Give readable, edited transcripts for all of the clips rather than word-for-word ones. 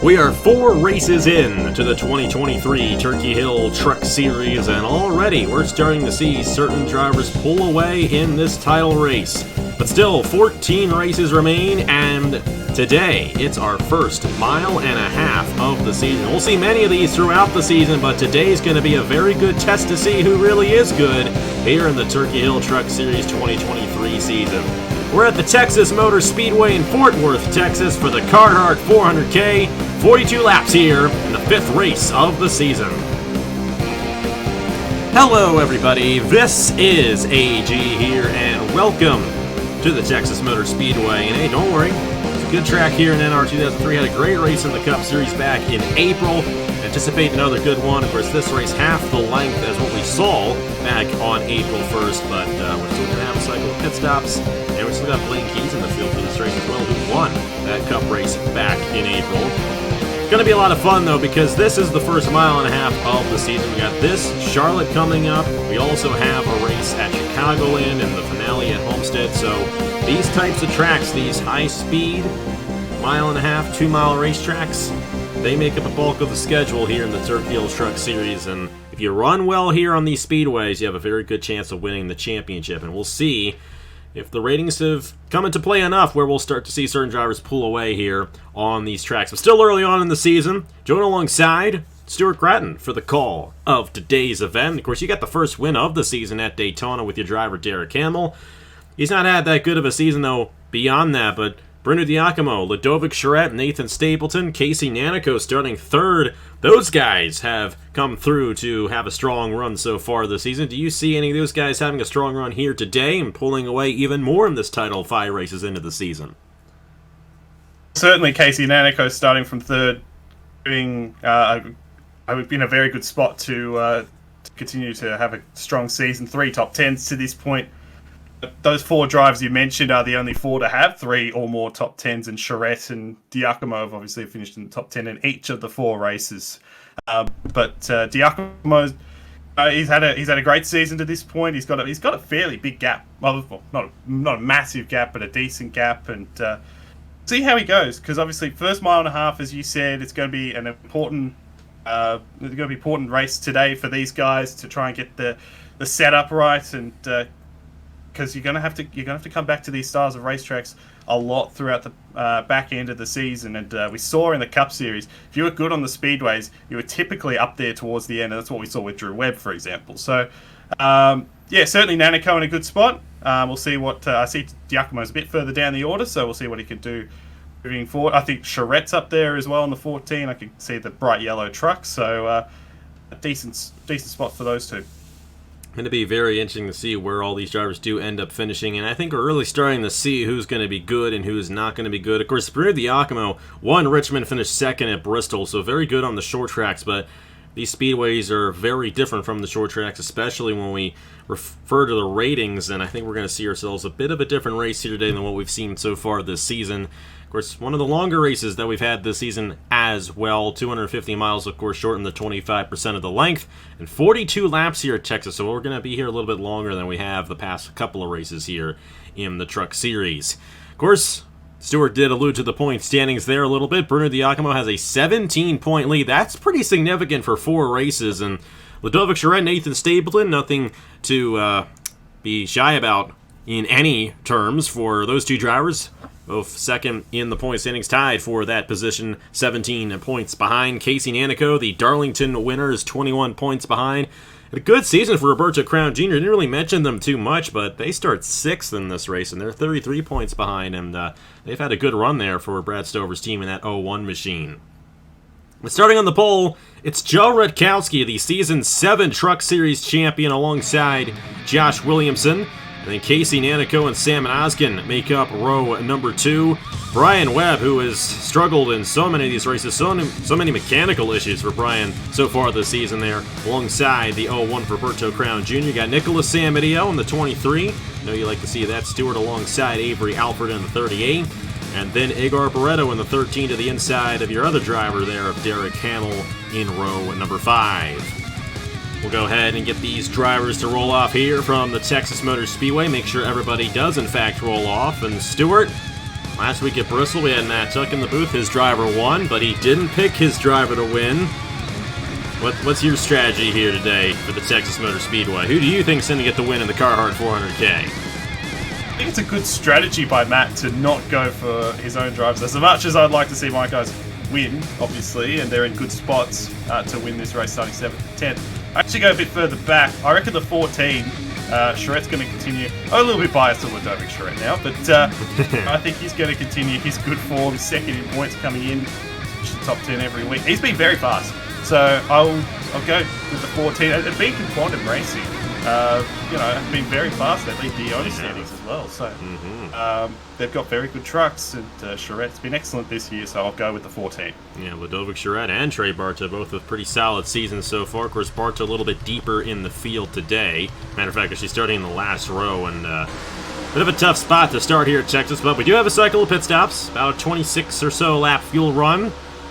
We are 4 races in to the 2023 Turkey Hill Truck Series, and already we're starting to see certain drivers pull away in this title race. But still, 14 races remain, and today it's our first mile and a half of the season. We'll see many of these throughout the season, but today's going to be a very good test to see who really is good here in the Turkey Hill Truck Series 2023 season. We're at the Texas Motor Speedway in Fort Worth, Texas for the Carhartt 400k. 42 laps here in the 5th race of the season. Hello everybody, this is AG here, and welcome to the Texas Motor Speedway. And hey, don't worry, it's a good track here in NR2003. Had a great race in the Cup Series back in April. Anticipate another good one. Of course, this race half the length as what we saw back on April 1st, but we're still going to have a cycle of pit stops, and we still got Blaine Keys in the field for this race as well, who won that Cup race back in April. Going to be a lot of fun, though, because this is the first mile and a half of the season. We got this Charlotte coming up. We also have a race at Chicagoland and the finale at Homestead. So these types of tracks, these high-speed, mile and a half, 2-mile racetracks, they make up a bulk of the schedule here in the Turkey Hill Truck Series. And if you run well here on these speedways, you have a very good chance of winning the championship. And we'll see if the ratings have come into play enough where we'll start to see certain drivers pull away here on these tracks. But still early on in the season, join alongside Stuart Gratton for the call of today's event. Of course, you got the first win of the season at Daytona with your driver, Derek Hamill. He's not had that good of a season, though, beyond that, but Bruno Diacomo, Ludovic Charette, Nathan Stapleton, Casey Nanico starting third. Those guys have come through to have a strong run so far this season. Do you see any of those guys having a strong run here today and pulling away even more in this title 5 races into the season? Certainly Casey Nanico starting from third, doing I would be in a very good spot to continue to have a strong season. 3 top 10s to this point. Those 4 drivers you mentioned are the only 4 to have 3 or more top 10s, and Charette and Diacomo have obviously finished in the top 10 in each of the 4 races. But Diacomo, he's had a great season to this point. He's got a fairly big gap. Well, not a massive gap, but a decent gap, and see how he goes. Because obviously, first mile and a half, as you said, it's going to be an important race today for these guys to try and get the setup right, and because you're gonna have to come back to these styles of racetracks a lot throughout the back end of the season. And we saw in the Cup Series, if you were good on the speedways, you were typically up there towards the end, and that's what we saw with Drew Webb, for example. So certainly Nanico in a good spot. We'll see what I see. Diacomo's a bit further down the order, so we'll see what he can do moving forward. I think Charette's up there as well on the 14. I can see the bright yellow truck, so a decent spot for those two. Going to be very interesting to see where all these drivers do end up finishing, and I think we're really starting to see who's going to be good and who's not going to be good. Of course, Bruno Diacomo won Richmond, finished second at Bristol, so very good on the short tracks, but these speedways are very different from the short tracks, especially when we refer to the ratings, and I think we're going to see ourselves a bit of a different race here today than what we've seen so far this season. Of course, one of the longer races that we've had this season as well. 250 miles, of course, shortened to 25% of the length, and 42 laps here at Texas, so we're going to be here a little bit longer than we have the past couple of races here in the Truck Series. Of course, Stewart did allude to the point standings there a little bit. Bruno Diacomo has a 17-point lead. That's pretty significant for 4 races, and Ludovic Charette, Nathan Stapleton, nothing to be shy about in any terms for those 2 drivers. Both second in the point standings, tied for that position, 17 points behind. Casey Nanico, the Darlington winner, is 21 points behind. Had a good season for Roberto Crown Jr. Didn't really mention them too much, but they start 6th in this race, and they're 33 points behind, and they've had a good run there for Brad Stover's team in that 01 machine. But starting on the pole, it's Joe Rutkowski, the Season 7 Truck Series champion, alongside Josh Williamson. And then Casey Nanico and Sam Oskin make up row number 2. Brian Webb, who has struggled in so many of these races, so many mechanical issues for Brian so far this season there, alongside the 01 for Roberto Crown Jr. You got Nicholas Samadio in the 23. I know you like to see that. Stewart alongside Avery Alford in the 38. And then Igor Barreto in the 13 to the inside of your other driver there of Derek Hamill in row number 5. We'll go ahead and get these drivers to roll off here from the Texas Motor Speedway. Make sure everybody does, in fact, roll off. And Stewart, Last week at Bristol, we had Matt Tuck in the booth. His driver won, but he didn't pick his driver to win. What's your strategy here today for the Texas Motor Speedway? Who do you think is going to get the win in the Carhartt 400k? I think it's a good strategy by Matt to not go for his own drivers. As much as I'd like to see my guys win, obviously, and they're in good spots to win this race starting 7th and 10th. I actually go a bit further back. I reckon the 14, Charrette's going to continue. I'm a little bit biased to Ludovic Charrette now, but I think he's going to continue his good form, second in points coming in, top 10 every week. He's been very fast, so I'll go with the 14. It's been Quantum Racing. Been very fast. They lead the Oni standings as well. So they've got very good trucks, and Charrette's been excellent this year, so I'll go with the 14. Yeah, Ludovic Charrette and Trey Barta both with pretty solid seasons so far. Of course, Barta a little bit deeper in the field today. Matter of fact, she's starting in the last row, and bit of a tough spot to start here at Texas, but we do have a cycle of pit stops, about a 26 or so lap fuel run.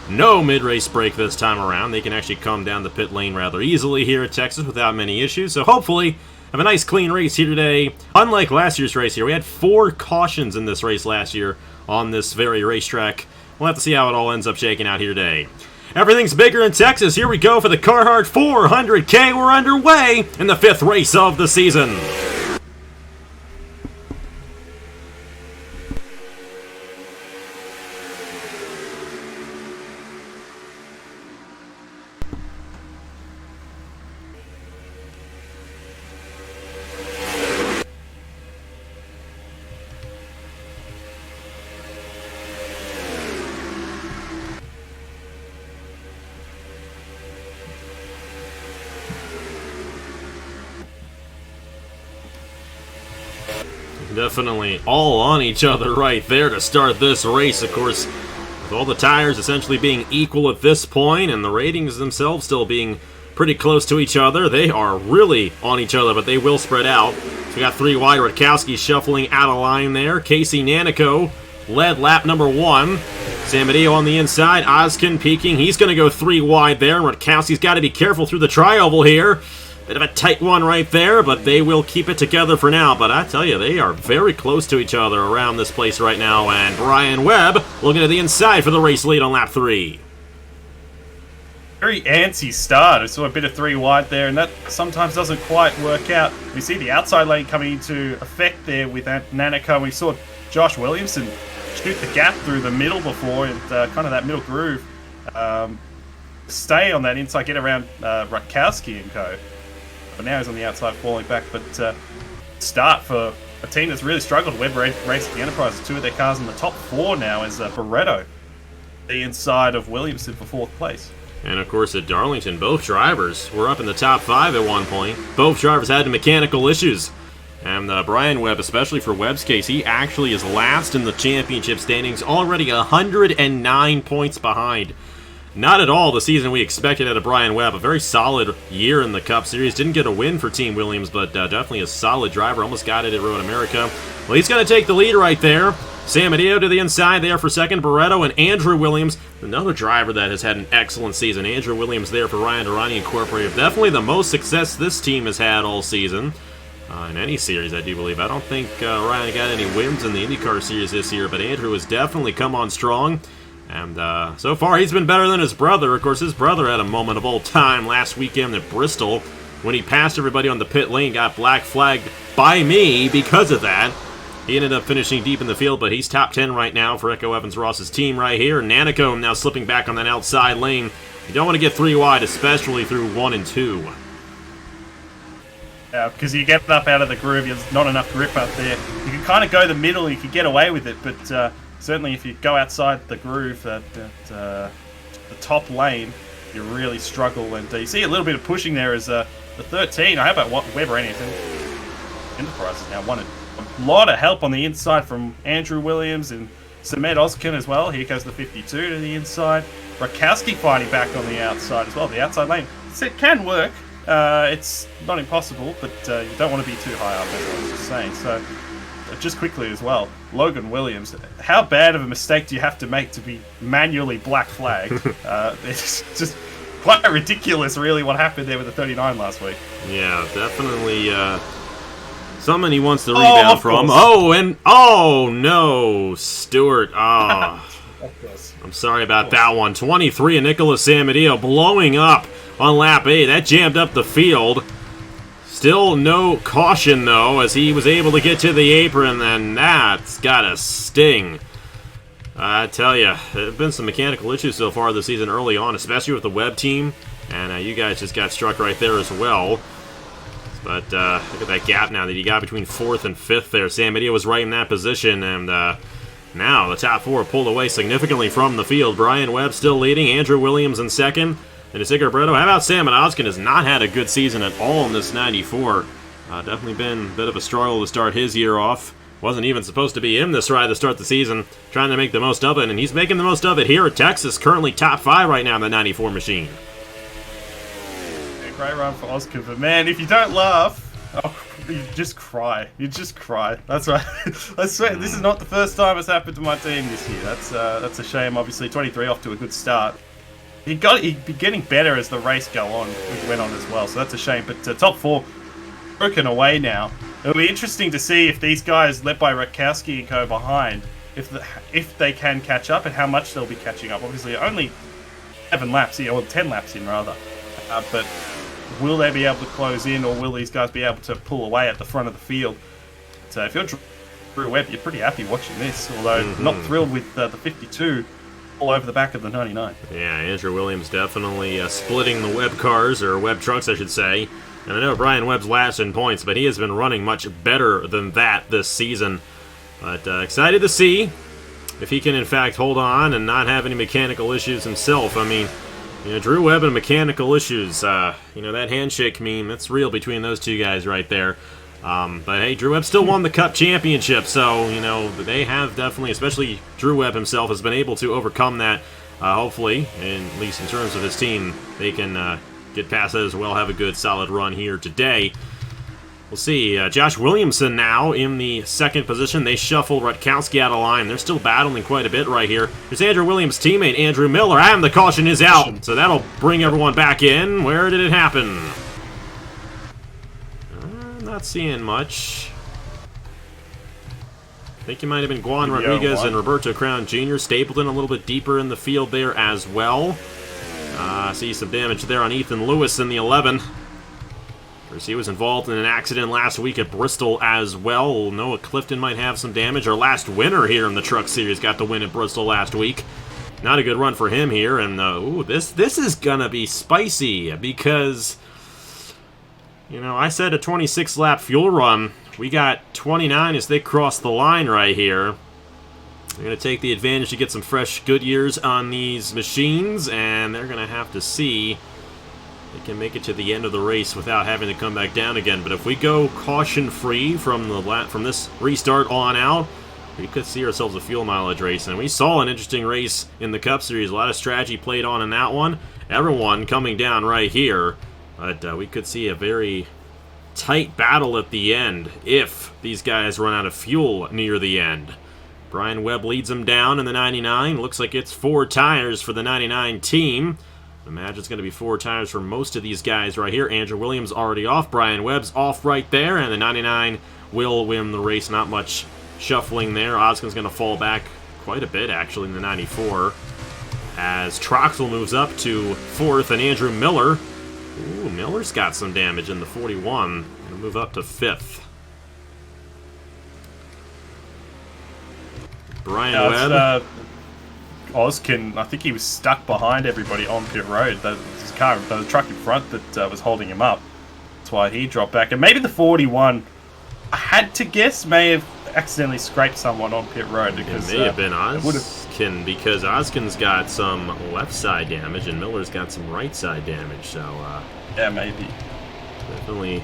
No mid-race break this time around. They can actually come down the pit lane rather easily here at Texas without many issues. So hopefully, have a nice clean race here today. Unlike last year's race here, we had 4 cautions in this race last year on this very racetrack. We'll have to see how it all ends up shaking out here today. Everything's bigger in Texas. Here we go for the Carhartt 400k. We're underway in the 5th race of the season. Definitely all on each other right there to start this race. Of course, with all the tires essentially being equal at this point and the ratings themselves still being pretty close to each other, they are really on each other, but they will spread out. So we got 3 wide. Rutkowski shuffling out of line there. Casey Nanico led lap number 1. Samadeo on the inside. Ozkin peeking. He's going to go 3 wide there. And Rutkowski's got to be careful through the tri-oval here. Bit of a tight one right there, but they will keep it together for now. But I tell you, they are very close to each other around this place right now. And Brian Webb looking at the inside for the race lead on lap 3. Very antsy start. I saw a bit of 3 wide there, and that sometimes doesn't quite work out. We see the outside lane coming into effect there with Nanico. We saw Josh Williamson shoot the gap through the middle before, and kind of that middle groove. Stay on that inside, get around Rutkowski and go. But now he's on the outside falling back. But start for a team that's really struggled. Webb Racing Enterprise, 2 of their cars in the top 4 now is Barretto, the inside of Williamson for 4th place. And of course at Darlington, both drivers were up in the top 5 at one point. Both drivers had mechanical issues. And Brian Webb, especially for Webb's case, he actually is last in the championship standings, already 109 points behind. Not at all the season we expected out of Brian Webb. A very solid year in the Cup Series. Didn't get a win for Team Williams, but definitely a solid driver. Almost got it at Road America. Well, he's going to take the lead right there. Sam Adio to the inside there for second. Barretto and Andrew Williams, another driver that has had an excellent season. Andrew Williams there for Ryan Durrani Incorporated. Definitely the most success this team has had all season. In any series, I do believe. I don't think Ryan got any wins in the IndyCar Series this year, but Andrew has definitely come on strong. And so far, he's been better than his brother. Of course, his brother had a moment of old time last weekend at Bristol when he passed everybody on the pit lane, got black flagged by me because of that. He ended up finishing deep in the field, but he's top 10 right now for Echo Evans-Ross's team right here. Nanico now slipping back on that outside lane. You don't want to get 3 wide, especially through 1 and 2. Yeah, because you get up out of the groove, there's not enough grip up there. You can kind of go the middle, you can get away with it, but certainly if you go outside the groove at the top lane, you really struggle. And you see a little bit of pushing there as the 13. I hope Webb or anything. Enterprises now won it. A lot of help on the inside from Andrew Williams and Samed Ozkin as well. Here goes the 52 to the inside. Rutkowski fighting back on the outside as well. The outside lane. It can work. It's not impossible, but you don't want to be too high up, as I was just saying. So, just quickly as well, Logan Williams, how bad of a mistake do you have to make to be manually black flagged? It's just quite ridiculous, really, what happened there with the 39 last week. Yeah, definitely Someone he wants the rebound from. Oh no, Stewart. Oh. I'm sorry about that one. 23 and Nicholas Samadeo blowing up on lap 8. That jammed up the field. Still no caution, though, as he was able to get to the apron, and that's got a sting. I tell you, there have been some mechanical issues so far this season early on, especially with the Webb team, and you guys just got struck right there as well. But look at that gap now that he got between 4th and 5th there. Samadeo was right in that position, and now the top 4 pulled away significantly from the field. Brian Webb still leading, Andrew Williams in 2nd. And Isidro Breto, how about Sam Oskin has not had a good season at all in this 94. Definitely been a bit of a struggle to start his year off. Wasn't even supposed to be in this ride to start the season. Trying to make the most of it, and he's making the most of it here at Texas. Currently top 5 right now in the 94 machine. Yeah, great run for Oskin, but man, if you don't laugh, you just cry. You just cry. That's right. I swear, this is not the first time it's happened to my team this year. That's a shame. Obviously, 23 off to a good start. He'd be getting better as the race went on as well, so that's a shame. But top 4 broken away now. It'll be interesting to see if these guys, led by Rutkowski and co behind, if they can catch up and how much they'll be catching up. Obviously, only 7 laps in, or 10 laps in rather. But will they be able to close in, or will these guys be able to pull away at the front of the field? So if you're Drew Webb, you're pretty happy watching this, although not thrilled with the 52. All over the back of the 99. Yeah, Andrew Williams definitely splitting the Webb cars, or Webb trucks, I should say. And I know Brian Webb's last in points, but he has been running much better than that this season. But excited to see if he can, in fact, hold on and not have any mechanical issues himself. I mean, Drew Webb and mechanical issues, that handshake meme, that's real between those two guys right there. But hey, Drew Webb still won the Cup championship, so, they have definitely, especially Drew Webb himself, has been able to overcome that, hopefully, and at least in terms of his team, they can get past that as well, have a good, solid run here today. We'll see. Josh Williamson now in the 2nd position. They shuffle Rutkowski out of line. They're still battling quite a bit right here. There's Andrew Williams' teammate, Andrew Miller, and the caution is out, so that'll bring everyone back in. Where did it happen? Not seeing much. I think it might have been Juan Rodriguez and Roberto Crown Jr. Stapleton a little bit deeper in the field there as well. See some damage there on Ethan Lewis in the 11. Of course, he was involved in an accident last week at Bristol as well. Noah Clifton might have some damage. Our last winner here in the Truck Series got the win at Bristol last week. Not a good run for him here. And this is gonna be spicy because, I said a 26-lap fuel run. We got 29 as they cross the line right here. They're going to take the advantage to get some fresh Goodyears on these machines, and they're going to have to see if they can make it to the end of the race without having to come back down again. But if we go caution-free from this restart on out, we could see ourselves a fuel mileage race. And we saw an interesting race in the Cup Series. A lot of strategy played on in that one. Everyone coming down right here. But we could see a very tight battle at the end if these guys run out of fuel near the end. Brian Webb leads them down in the 99. Looks like it's 4 tires for the 99 team. I imagine it's going to be 4 tires for most of these guys right here. Andrew Williams already off. Brian Webb's off right there. And the 99 will win the race. Not much shuffling there. Oskin's going to fall back quite a bit, actually, in the 94. As Troxel moves up to 4th and Andrew Miller. Ooh, Miller's got some damage in the 41. Going to move up to 5th. Brian Webb. Oskin, I think he was stuck behind everybody on pit road. The truck in front that was holding him up. That's why he dropped back. And maybe the 41, I had to guess, may have accidentally scraped someone on pit road. Because, it may have been Oskin, because Oskin's got some left side damage and Miller's got some right side damage. So, yeah, maybe. Definitely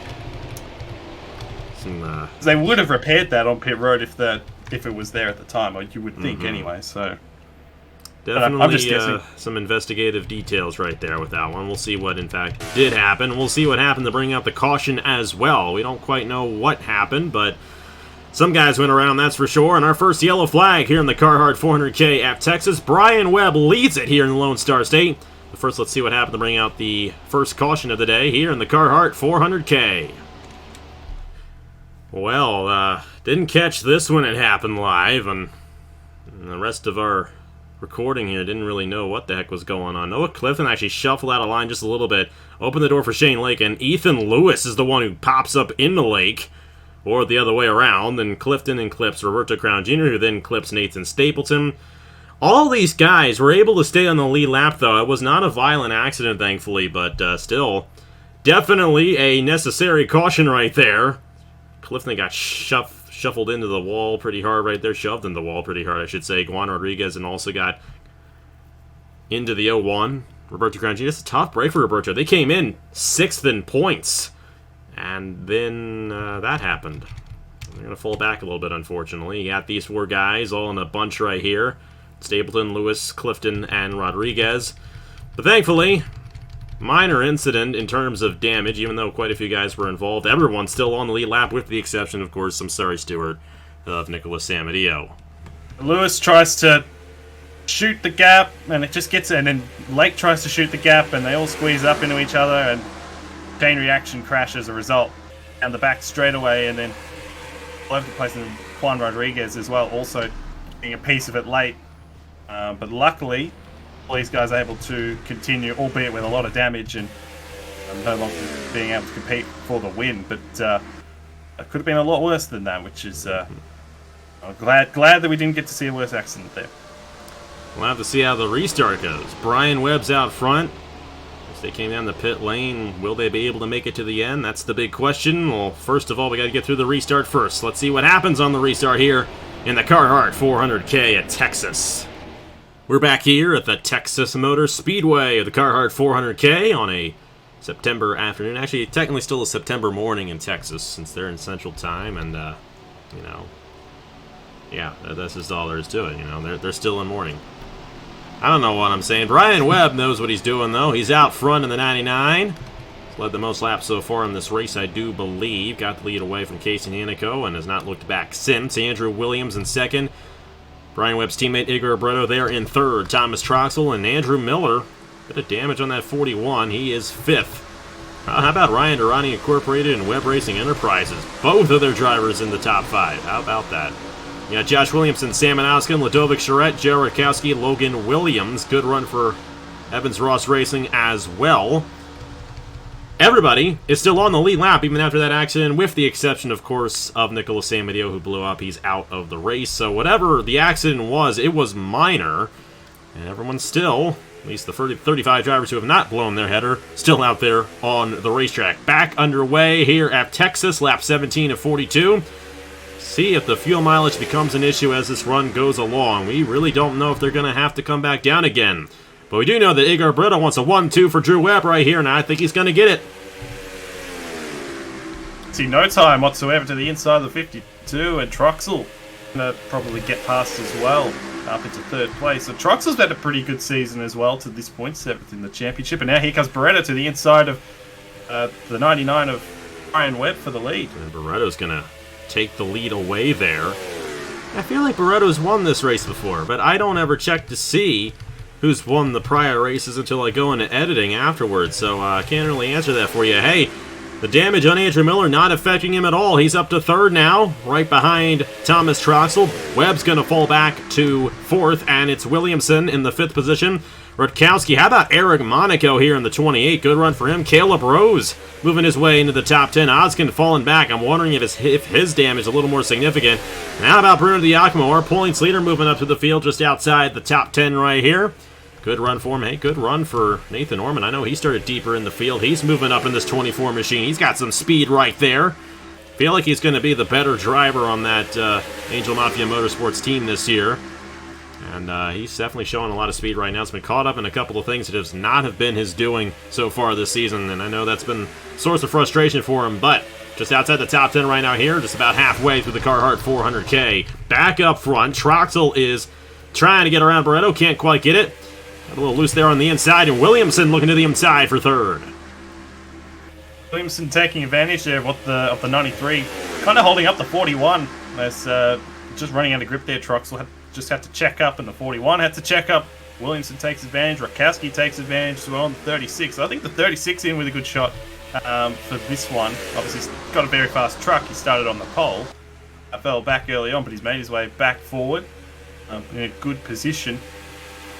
some... They would have repaired that on pit road if it was there at the time, or you would think anyway, so... Definitely I'm just guessing. Some investigative details right there with that one. We'll see what, in fact, did happen. We'll see what happened to bring out the caution as well. We don't quite know what happened, but some guys went around, that's for sure. And our first yellow flag here in the Carhartt 400k at Texas. Brian Webb leads it here in the Lone Star State. But first, let's see what happened to bring out the first caution of the day here in the Carhartt 400k. Well, didn't catch this when it happened live, and the rest of our recording here didn't really know what the heck was going on. Noah Clifton actually shuffled out of line just a little bit, opened the door for Shane Lake, and Ethan Lewis is the one who pops up in the lake, or the other way around, and Clifton and clips Roberto Crown Jr., who then clips Nathan Stapleton. All these guys were able to stay on the lead lap, though. It was not a violent accident, thankfully, but still, definitely a necessary caution right there. Clifton got shuffled into the wall pretty hard right there. Shoved in the wall pretty hard, I should say. Juan Rodriguez and also got into the 0-1. Roberto Crown Jr. It's a tough break for Roberto. They came in 6th in points. And then that happened. They're going to fall back a little bit, unfortunately. You got these 4 guys all in a bunch right here. Stapleton, Lewis, Clifton, and Rodriguez. But thankfully, minor incident in terms of damage, even though quite a few guys were involved. Everyone's still on the lead lap, with the exception, of course, some sorry steward of Nicholas Samadillo. Lewis tries to shoot the gap, and it just gets in. And Lake tries to shoot the gap, and they all squeeze up into each other, and chain reaction crash as a result. And the back straightaway, and then all over the place, and Juan Rodriguez as well, also getting a piece of it late. But luckily, all these guys are able to continue, albeit with a lot of damage, and no longer being able to compete for the win. But it could have been a lot worse than that, which is I'm glad that we didn't get to see a worse accident there. We'll have to see how the restart goes. Brian Webb's out front. As they came down the pit lane, will they be able to make it to the end? That's the big question. Well, first of all, we got to get through the restart first. Let's see what happens on the restart here in the Carhartt 400k at Texas. We're back here at the Texas Motor Speedway of the Carhartt 400k on a September afternoon. Actually, technically still a September morning in Texas, since they're in Central Time, and, you know, yeah, that's just all there is to it, you know, they're still in morning. I don't know what I'm saying. Brian Webb knows what he's doing, though. He's out front in the 99. He's led the most laps so far in this race, I do believe. Got the lead away from Casey Nanico and has not looked back since. Andrew Williams in second. Brian Webb's teammate Igor Breto there in third. Thomas Troxel and Andrew Miller. Bit of damage on that 41. He is fifth. How about Ryan Durrani Incorporated and Webb Racing Enterprises? Both of their drivers in the top 5. How about that? You got Josh Williamson, Sam Manoskin, Ladovic Charette, Joe Rakowski, Logan Williams. Good run for Evans Ross Racing as well. Everybody is still on the lead lap even after that accident, with the exception, of course, of Nicholas Samadillo, who blew up. He's out of the race. So whatever the accident was, it was minor. And everyone's still, at least the 35 drivers who have not blown their header, still out there on the racetrack. Back underway here at Texas, lap 17 of 42. See if the fuel mileage becomes an issue as this run goes along. We really don't know if they're going to have to come back down again. But we do know that Igor Breto wants a 1-2 for Drew Webb right here, and I think he's going to get it. See no time whatsoever to the inside of the 52, and Troxel going to probably get past as well, up into third place. So Troxel's had a pretty good season as well to this point, 7th in the championship. And now here comes Beretta to the inside of the 99 of Brian Webb for the lead. And Barretto's going to take the lead away there. I feel like Barretto's won this race before, but I don't ever check to see who's won the prior races until I go into editing afterwards, so I can't really answer that for you. Hey, the damage on Andrew Miller not affecting him at all. He's up to third now, right behind Thomas Troxel. Webb's going to fall back to fourth, and it's Williamson in the 5th position. Rutkowski, how about Eric Monaco here in the 28? Good run for him. Caleb Rose moving his way into the top 10. Oskin falling back. I'm wondering if his damage is a little more significant. And how about Bruno Diacomo, our points leader, moving up to the field just outside the top 10 right here. Good run for him. Hey, good run for Nathan Orman. I know he started deeper in the field. He's moving up in this 24 machine. He's got some speed right there. Feel like he's going to be the better driver on that Angel Mafia Motorsports team this year. And he's definitely showing a lot of speed right now. He's been caught up in a couple of things that have not have been his doing so far this season. And I know that's been a source of frustration for him. But just outside the top 10 right now here, just about halfway through the Carhartt 400K. Back up front, Troxel is trying to get around Barretto. Can't quite get it. Got a little loose there on the inside, and Williamson looking to the inside for third. Williamson taking advantage there of the 93, kind of holding up the 41. As just running out of grip there, Troxel just had to check up, and the 41 had to check up. Williamson takes advantage. Rakowski takes advantage as well on the 36. I think the 36 in with a good shot for this one. Obviously, he's got a very fast truck. He started on the pole. Fell back early on, but he's made his way back forward in a good position.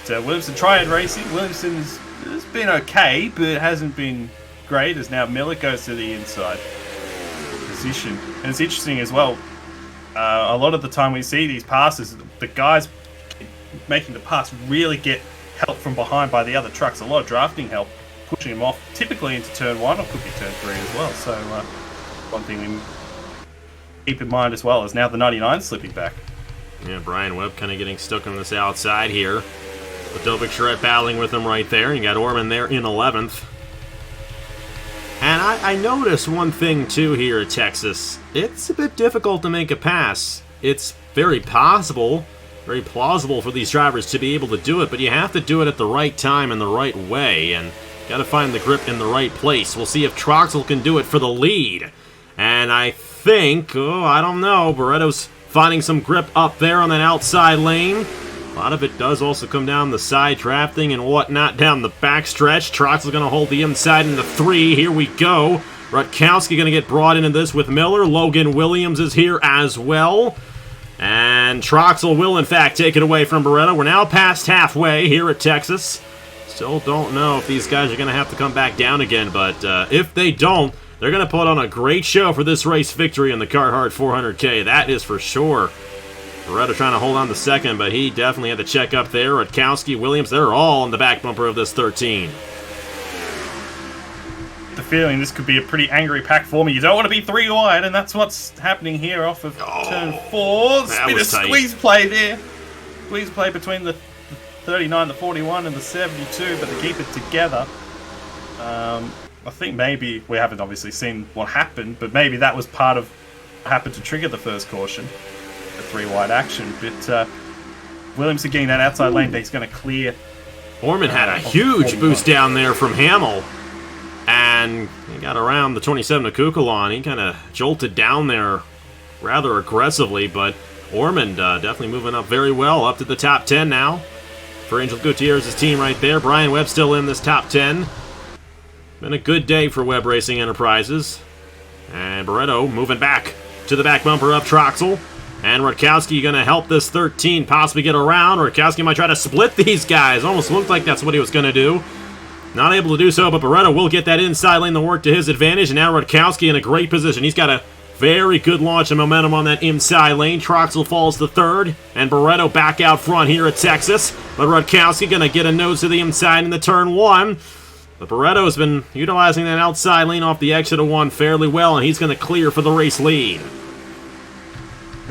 So Williamson tried racing. Williamson has been okay, but it hasn't been great, as now Miller goes to the inside position. And it's interesting as well, a lot of the time we see these passes, the guys making the pass really get help from behind by the other trucks. A lot of drafting help, pushing them off, typically into turn 1 or could be turn 3 as well. So one thing we keep in mind as well is now the 99 slipping back. Yeah, Brian Webb kind of getting stuck on this outside here. Ladovic Charette battling with him right there. You got Orman there in 11th. And I noticed one thing too here at Texas. It's a bit difficult to make a pass. It's very possible, very plausible for these drivers to be able to do it, but you have to do it at the right time and the right way, and got to find the grip in the right place. We'll see if Troxel can do it for the lead. And I think, I don't know, Barretto's finding some grip up there on that outside lane. A lot of it does also come down the side drafting and whatnot down the backstretch. Troxel's going to hold the inside into 3. Here we go. Rutkowski going to get brought into this with Miller. Logan Williams is here as well. And Troxel will, in fact, take it away from Barretto. We're now past halfway here at Texas. Still don't know if these guys are going to have to come back down again, but if they don't, they're going to put on a great show for this race victory in the Carhartt 400k. That is for sure. Barretto trying to hold on to second, but he definitely had to check up there. Rutkowski, Williams, they're all in the back bumper of this 13. The feeling this could be a pretty angry pack for me. You don't want to be 3 wide, and that's what's happening here off of turn 4. It's been a squeeze play there. Squeeze play between the 39, the 41, and the 72, but they keep it together. I think maybe, we haven't obviously seen what happened, but maybe that was part of what happened to trigger the first caution. 3 wide action, but Williamson getting that outside lane that he's going to clear. Orman had a huge boost down there from Hamill, and he got around the 27 of Kukulon. He kind of jolted down there rather aggressively, but Orman definitely moving up very well, up to the top 10 now for Angel Gutierrez's team right there. Brian Webb still in this top 10. Been a good day for Webb Racing Enterprises. And Barretto moving back to the back bumper of Troxel. And Rutkowski going to help this 13 possibly get around. Rutkowski might try to split these guys. Almost looked like that's what he was going to do. Not able to do so, but Barretto will get that inside lane to work to his advantage. And now Rutkowski in a great position. He's got a very good launch and momentum on that inside lane. Troxel falls to 3rd. And Barretto back out front here at Texas. But Rutkowski going to get a nose to the inside in the turn 1. But Barretto has been utilizing that outside lane off the exit of 1 fairly well. And he's going to clear for the race lead.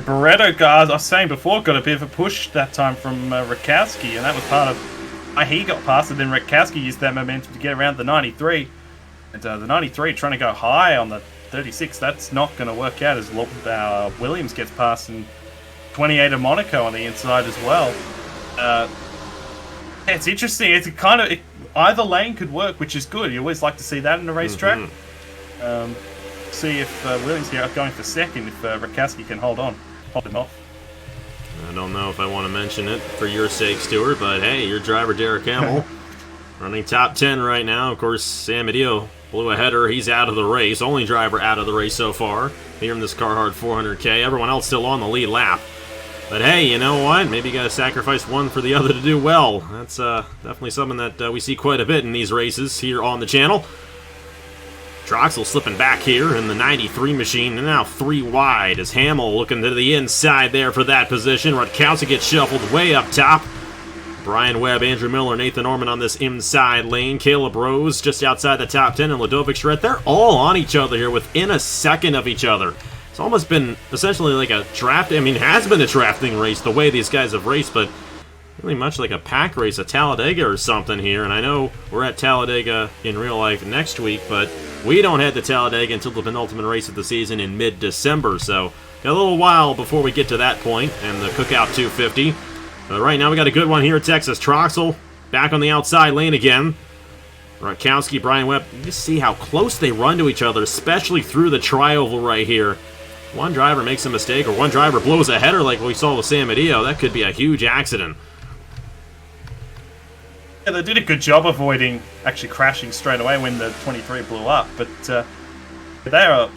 Barretto, guys, I was saying before, got a bit of a push that time from Rutkowski, and that was part of why he got past it. Then Rutkowski used that momentum to get around the 93. And the 93 trying to go high on the 36, that's not going to work out as Williams gets past, and 28 of Monaco on the inside as well. It's interesting. It's kind of either lane could work, which is good. You always like to see that in a racetrack. See if Williams here going for second, if Rutkowski can hold him off. I don't know if I want to mention it for your sake, Stuart, but hey, your driver Derek Hamill running top 10 right now. Of course, Sam Medillo blew a header. He's out of the race. Only driver out of the race so far here in this Carhartt 400k. Everyone else still on the lead lap. But hey, you know what? Maybe you got to sacrifice one for the other to do well. That's definitely something that we see quite a bit in these races here on the channel. Troxel slipping back here in the 93 machine, and now 3 wide as Hamill looking to the inside there for that position. Rutkowski gets shuffled way up top. Brian Webb, Andrew Miller, Nathan Orman on this inside lane. Caleb Rose just outside the top 10, and Ladovic Charette. They're all on each other here within a second of each other. It's almost been essentially like a draft. I mean, it has been a drafting race the way these guys have raced, but really much like a pack race at Talladega or something here. And I know we're at Talladega in real life next week, but we don't head to Talladega until the penultimate race of the season in mid-December. So got a little while before we get to that point and the Cookout 250. But right now we got a good one here at Texas. Troxel back on the outside lane again. Rutkowski, Brian Webb. You just see how close they run to each other, especially through the tri-oval right here. One driver makes a mistake or one driver blows a header like we saw with Sam Medillo. That could be a huge accident. Yeah, they did a good job avoiding actually crashing straight away when the 23 blew up, but they are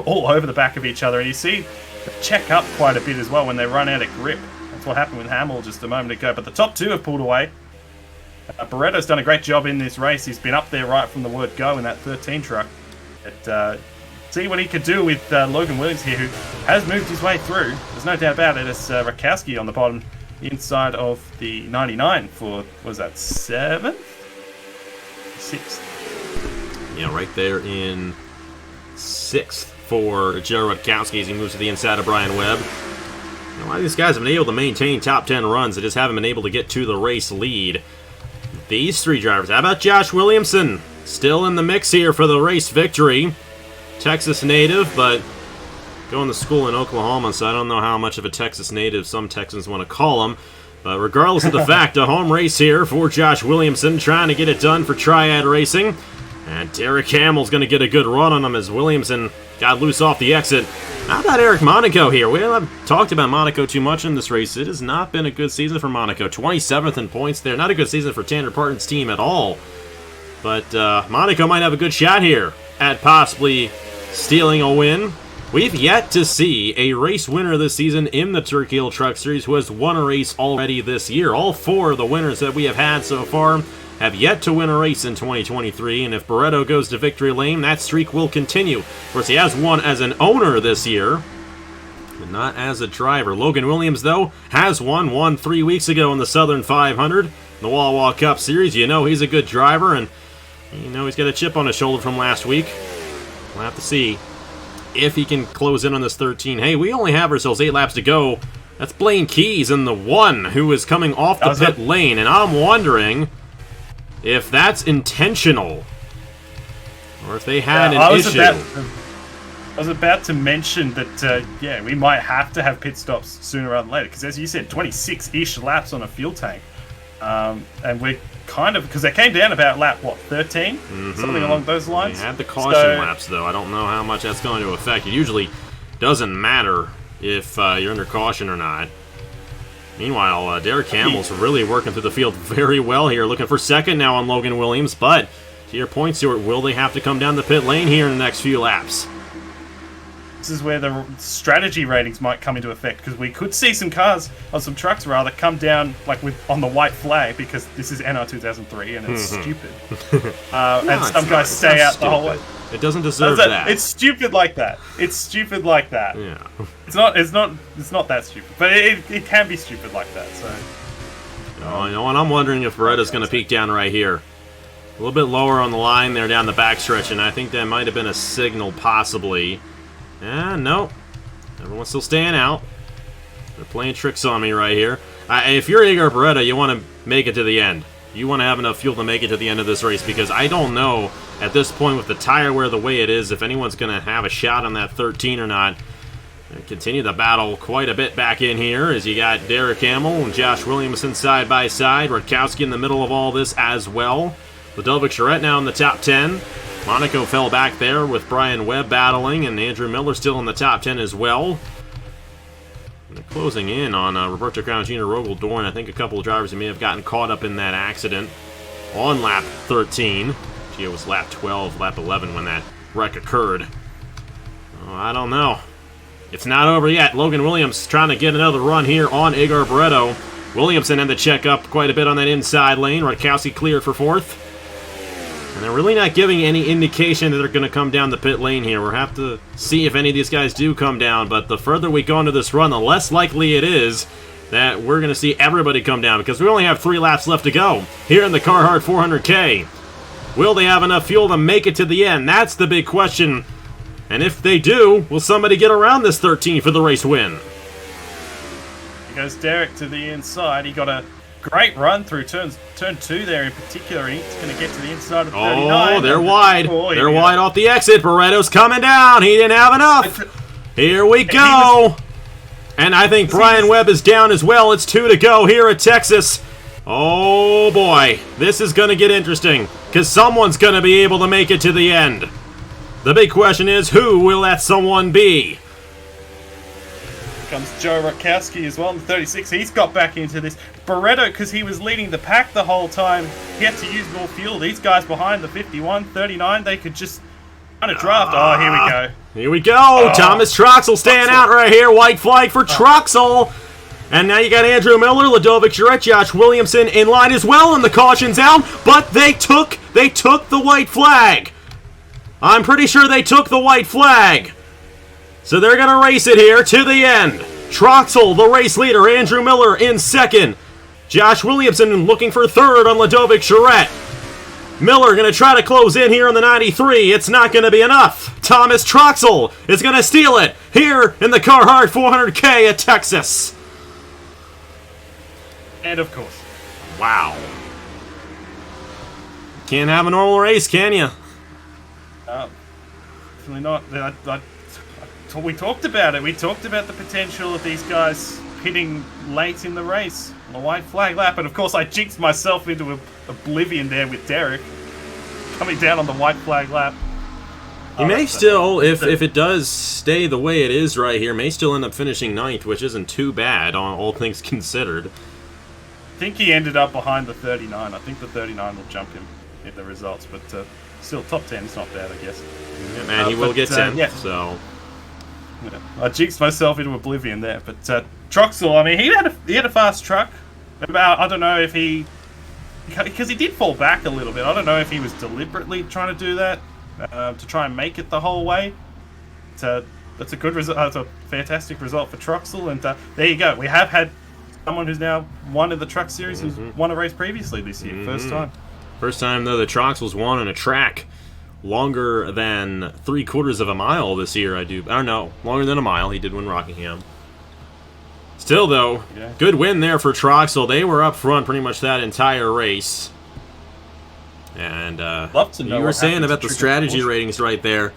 all over the back of each other, and you see they check up quite a bit as well when they run out of grip. That's what happened with Hamill just a moment ago, but the top two have pulled away. Barretto's done a great job in this race. He's been up there right from the word go in that 13 truck. But, see what he could do with Logan Williams here, who has moved his way through. There's no doubt about it. It's Rakowski on the bottom inside of the 99 for, was that 7th? 6th. Yeah, right there in 6th for Joe Rakowski as he moves to the inside of Brian Webb. A lot of these guys have been able to maintain top 10 runs. They just haven't been able to get to the race lead. These three drivers. How about Josh Williamson? Still in the mix here for the race victory. Texas native, but going to school in Oklahoma, so I don't know how much of a Texas native some Texans want to call him. But regardless of the fact, a home race here for Josh Williamson, trying to get it done for Triad Racing. And Derek Hamill's going to get a good run on him as Williamson got loose off the exit. How about Eric Monaco here? We haven't talked about Monaco too much in this race. It has not been a good season for Monaco. 27th in points there. Not a good season for Tanner Parton's team at all. But Monaco might have a good shot here at possibly stealing a win. We've yet to see a race winner this season in the Turkey Hill Truck Series who has won a race already this year. All four of the winners that we have had so far have yet to win a race in 2023, and if Barretto goes to victory lane, that streak will continue. Of course, he has won as an owner this year, but not as a driver. Logan Williams, though, has won 3 weeks ago in the Southern 500, the Wawa Cup Series. You know he's a good driver, and you know he's got a chip on his shoulder from last week. We'll have to see if he can close in on this 13. Hey, we only have ourselves 8 laps to go. That's Blaine Keys in the 1 who is coming off the pit lane, and I'm wondering if that's intentional, or if they had an issue. I was about to mention that, yeah, we might have to have pit stops sooner rather than later, because as you said, 26-ish laps on a fuel tank. And we're kind of, because they came down about lap, what, 13? Something along those lines? They had the caution laps, though. I don't know how much that's going to affect. It usually doesn't matter if you're under caution or not. Meanwhile, Derek Hamill's really working through the field very well here, looking for second now on Logan Williams. But to your point, Stuart, will they have to come down the pit lane here in the next few laps? This is where the strategy ratings might come into effect, because we could see some cars, or some trucks rather, come down like on the white flag, because this is NR2003 and it's stupid. And some guys stay out the whole way. It doesn't deserve that. It's stupid like that. It's stupid like that. Yeah. It's not that stupid, but it can be stupid like that. So. You know, and I'm wondering if Barretto's going to peek down right here, a little bit lower on the line there down the backstretch, and I think that might have been a signal possibly. No, everyone's still staying out. They're playing tricks on me right here. If you're Igor Barretto, you want to make it to the end. You want to have enough fuel to make it to the end of this race, because I don't know at this point with the tire wear the way it is if anyone's going to have a shot on that 13 or not. Continue the battle quite a bit back in here as you got Derek Hamill and Josh Williamson side by side. Rakowski in the middle of all this as well. Ludovic Charette now in the top 10. Monaco fell back there with Brian Webb battling, and Andrew Miller still in the top 10 as well. And they're closing in on Roberto Crown Jr., Rogel Dorn. I think a couple of drivers who may have gotten caught up in that accident on lap 13. Gee, it was lap 12, lap 11 when that wreck occurred. Oh, I don't know. It's not over yet. Logan Williams trying to get another run here on Igor Barretto. Williamson had to check up quite a bit on that inside lane. Rutkowski cleared for 4th. And they're really not giving any indication that they're going to come down the pit lane here. We'll have to see if any of these guys do come down, but the further we go into this run, the less likely it is that we're going to see everybody come down, because we only have 3 laps left to go here in the Carhartt 400k. Will they have enough fuel to make it to the end? That's the big question. And if they do, will somebody get around this 13 for the race win? Here goes Derek to the inside. He got a great run through turn 2 there in particular. He's going to get to the inside of 39. Oh, they're wide. They're wide off the exit. Barretto's coming down. He didn't have enough. Here we go. And I think Brian Webb is down as well. It's 2 to go here at Texas. Oh, boy. This is going to get interesting, because someone's going to be able to make it to the end. The big question is, who will that someone be? comes Joe Rutkowski as well in the 36. He's got back into this. Barretto, because he was leading the pack the whole time, he had to use more fuel. These guys behind the 51, 39, they could just kind of draft. Oh, here we go. Here we go. Thomas Troxel staying out right here. White flag for Troxel. And now you got Andrew Miller, Ladovic Jarrett, Josh Williamson in line as well, and the caution's out. But they took the white flag. I'm pretty sure they took the white flag. So they're going to race it here to the end. Troxel, the race leader. Andrew Miller in second. Josh Williamson looking for third on Ladovic Jarrett. Miller going to try to close in here on the 93. It's not going to be enough. Thomas Troxel is going to steal it here in the Carhartt 400k at Texas. And of course. Wow. Can't have a normal race, can you? Definitely not. We talked about it. We talked about the potential of these guys hitting late in the race on the white flag lap. And of course, I jinxed myself into oblivion there with Derek coming down on the white flag lap. He may still, if it does stay the way it is right here, may still end up finishing ninth, which isn't too bad, on all things considered. I think he ended up behind the 39. I think the 39 will jump him in the results, but still top 10 is not bad, I guess. Yeah, man, he will get 10th, yeah. So... Yeah. I jinxed myself into oblivion there, but Troxel, I mean, he had a fast truck. I don't know if because he did fall back a little bit. I don't know if he was deliberately trying to do that to try and make it the whole way. That's a good result. That's a fantastic result for Troxel, and there you go. We have had someone who's now won in the truck series who's won a race previously this year, first time. First time though the Troxel's won on a track longer than 3/4 of a mile this year. I don't know, longer than a mile. He did win Rockingham. Still though, good win there for Troxel. They were up front pretty much that entire race. And Love to know you were saying about the strategy caution ratings right there.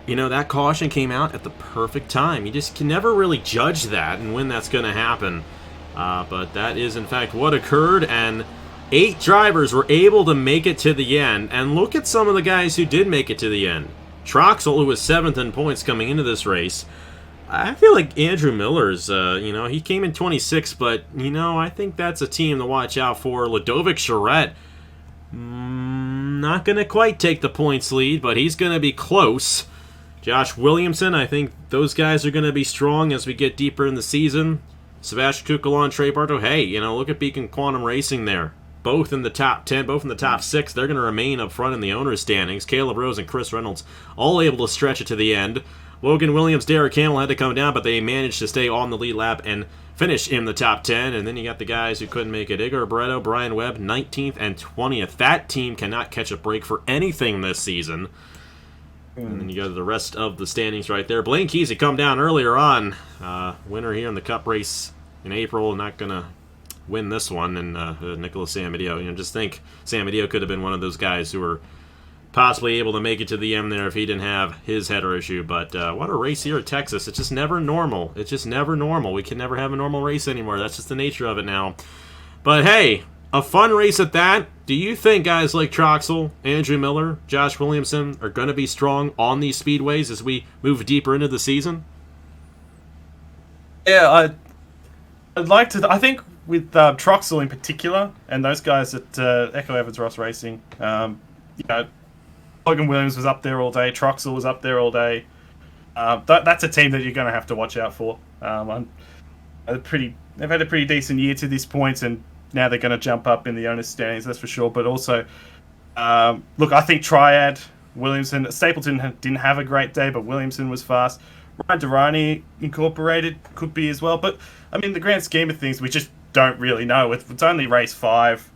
You know, that caution came out at the perfect time. You just can never really judge that and when that's going to happen. But that is in fact what occurred, and 8 drivers were able to make it to the end, and look at some of the guys who did make it to the end. Troxel, who was 7th in points coming into this race. I feel like Andrew Miller's, he came in 26th, but, I think that's a team to watch out for. Ladovic Charette, not going to quite take the points lead, but he's going to be close. Josh Williamson, I think those guys are going to be strong as we get deeper in the season. Sebastian Kukulon, Trey Barto, hey, look at Beacon Quantum Racing there. Both in the top 10, both in the top 6. They're going to remain up front in the owner's standings. Caleb Rose and Chris Reynolds all able to stretch it to the end. Logan Williams, Derek Hamill had to come down, but they managed to stay on the lead lap and finish in the top 10. And then you got the guys who couldn't make it. Igor Barretto, Brian Webb, 19th and 20th. That team cannot catch a break for anything this season. And then you go to the rest of the standings right there. Blaine Kesey come down earlier on. Winner here in the Cup race in April. Not going to win this one. And Nicholas Samadio. Just think Samadio could have been one of those guys who were possibly able to make it to the end there if he didn't have his header issue. But what a race here at Texas. It's just never normal. It's just never normal. We can never have a normal race anymore. That's just the nature of it now. But hey, a fun race at that. Do you think guys like Troxel, Andrew Miller, Josh Williamson are going to be strong on these speedways as we move deeper into the season? Yeah, I'd like to. I think with Troxel in particular, and those guys at Echo Evans Ross Racing, Logan Williams was up there all day. Troxel was up there all day. That's a team that you're going to have to watch out for. They've had a pretty decent year to this point, and now they're going to jump up in the owner's standings, that's for sure. But also, look, I think Triad, Williamson, Stapleton didn't have a great day, but Williamson was fast. Ryan Durrani Incorporated could be as well. But, I mean, the grand scheme of things, we just don't really know. It's only race 5.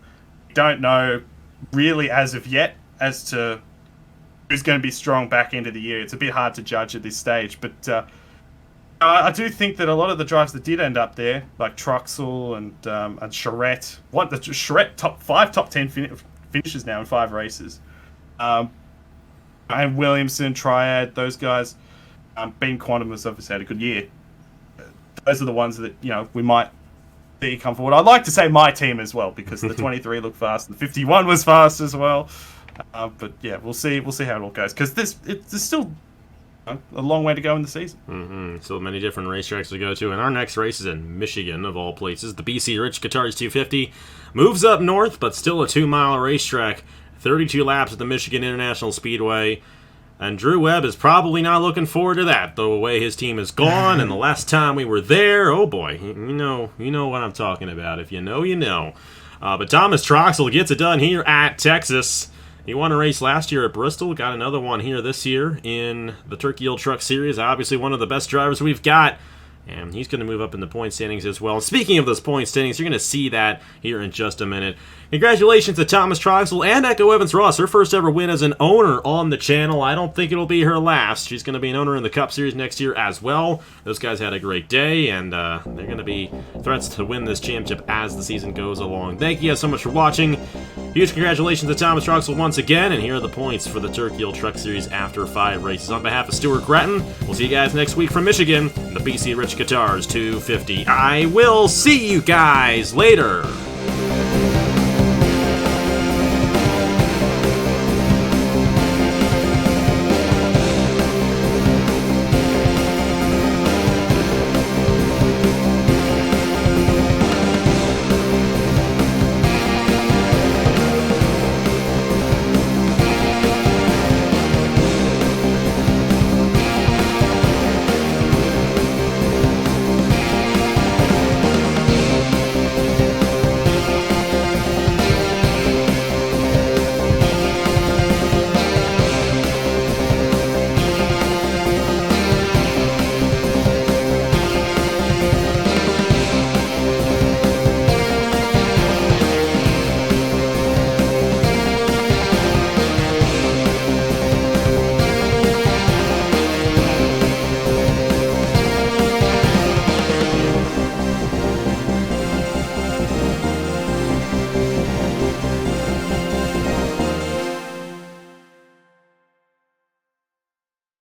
We don't know really as of yet as to who's going to be strong back into the year. It's a bit hard to judge at this stage, but I do think that a lot of the drivers that did end up there, like Troxel and Charette, Charette top 10 finishes now in 5 races, and Williamson, Triad, those guys. Beam Quantum has obviously had a good year. Those are the ones that we might see come forward. I'd like to say my team as well, because the 23 looked fast and the 51 was fast as well. But yeah, we'll see how it all goes, because there's still a long way to go in the season. So many different racetracks to go to, and our next race is in Michigan, of all places. The BC Rich Guitars 250 moves up north, but still a 2-mile racetrack. 32 laps at the Michigan International Speedway. And Drew Webb is probably not looking forward to that, the way his team is gone. And the last time we were there, oh boy, you know what I'm talking about. If you know, you know. But Thomas Troxel gets it done here at Texas. He won a race last year at Bristol, got another one here this year in the Turkey Hill Truck Series. Obviously one of the best drivers we've got. And he's going to move up in the point standings as well. Speaking of those point standings, you're going to see that here in just a minute. Congratulations to Thomas Troxel and Echo Evans-Ross, her first ever win as an owner on the channel. I don't think it'll be her last. She's going to be an owner in the Cup Series next year as well. Those guys had a great day, and they're going to be threats to win this championship as the season goes along. Thank you guys so much for watching. Huge congratulations to Thomas Troxel once again, and here are the points for the Turkey Hill Truck Series after 5 races. On behalf of Stuart Gratton, we'll see you guys next week from Michigan, the BC Rich Guitars 250. I will see you guys later.